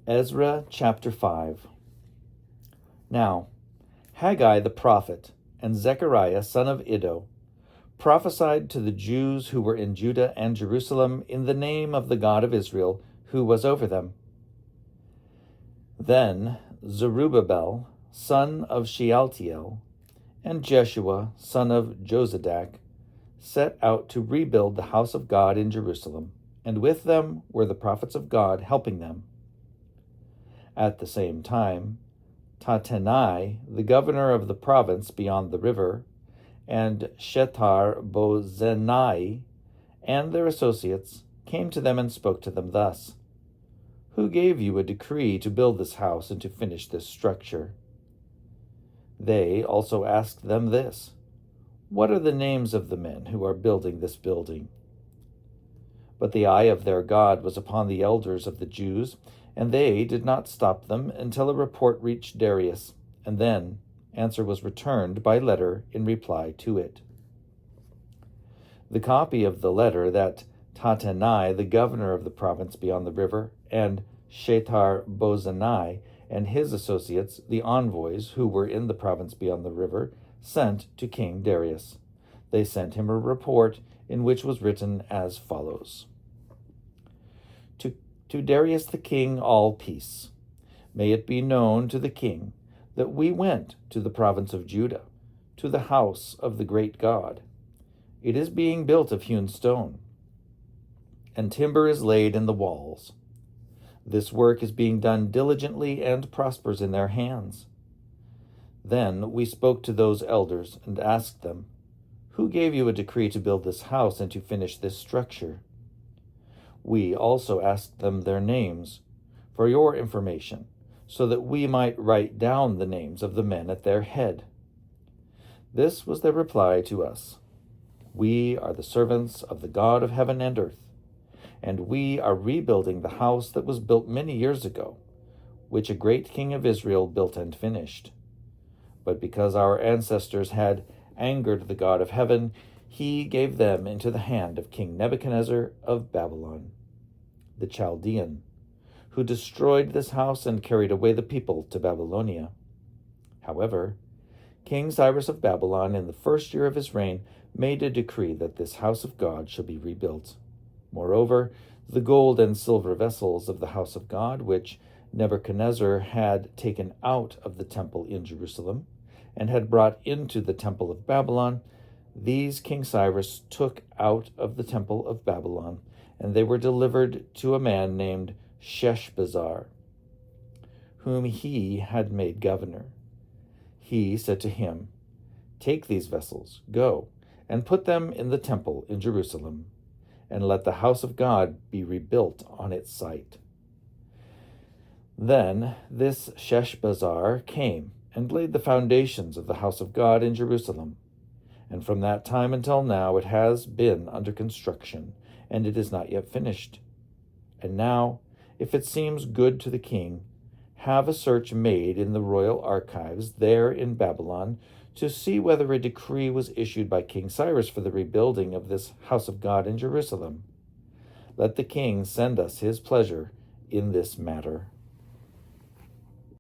Ezra chapter 5. Now, Haggai the prophet and Zechariah son of Iddo prophesied to the Jews who were in Judah and Jerusalem in the name of the God of Israel, who was over them. Then Zerubbabel son of Shealtiel and Jeshua son of Jozadak set out to rebuild the house of God in Jerusalem, and with them were the prophets of God helping them. At the same time, Tattenai, the governor of the province beyond the river, and Shethar-bozenai and their associates came to them and spoke to them thus: Who gave you a decree to build this house and to finish this structure? They also asked them this: What are the names of the men who are building this building? But the eye of their God was upon the elders of the Jews, and they did not stop them until a report reached Darius, and then answer was returned by letter in reply to it. The copy of the letter that Tattenai, the governor of the province beyond the river, and Shethar-bozenai and his associates, the envoys who were in the province beyond the river, sent to King Darius. They sent him a report in which was written as follows: To Darius the king, all peace. May it be known to the king that we went to the province of Judah, to the house of the great God. It is being built of hewn stone, and timber is laid in the walls. This work is being done diligently and prospers in their hands. Then we spoke to those elders and asked them, Who gave you a decree to build this house and to finish this structure? We also asked them their names for your information, so that we might write down the names of the men at their head. This was their reply to us: We are the servants of the God of heaven and earth, and we are rebuilding the house that was built many years ago, which a great king of Israel built and finished. But because our ancestors had angered the God of heaven, he gave them into the hand of King Nebuchadnezzar of Babylon, the Chaldean, who destroyed this house and carried away the people to Babylonia. However, King Cyrus of Babylon, in the first year of his reign, made a decree that this house of God shall be rebuilt. Moreover, the gold and silver vessels of the house of God, which Nebuchadnezzar had taken out of the temple in Jerusalem and had brought into the temple of Babylon, these King Cyrus took out of the temple of Babylon, and they were delivered to a man named Sheshbazzar, whom he had made governor. He said to him, Take these vessels, go, and put them in the temple in Jerusalem, and let the house of God be rebuilt on its site. Then this Sheshbazzar came and laid the foundations of the house of God in Jerusalem. And from that time until now it has been under construction, and it is not yet finished. And now, if it seems good to the king, have a search made in the royal archives there in Babylon to see whether a decree was issued by King Cyrus for the rebuilding of this house of God in Jerusalem. Let the king send us his pleasure in this matter.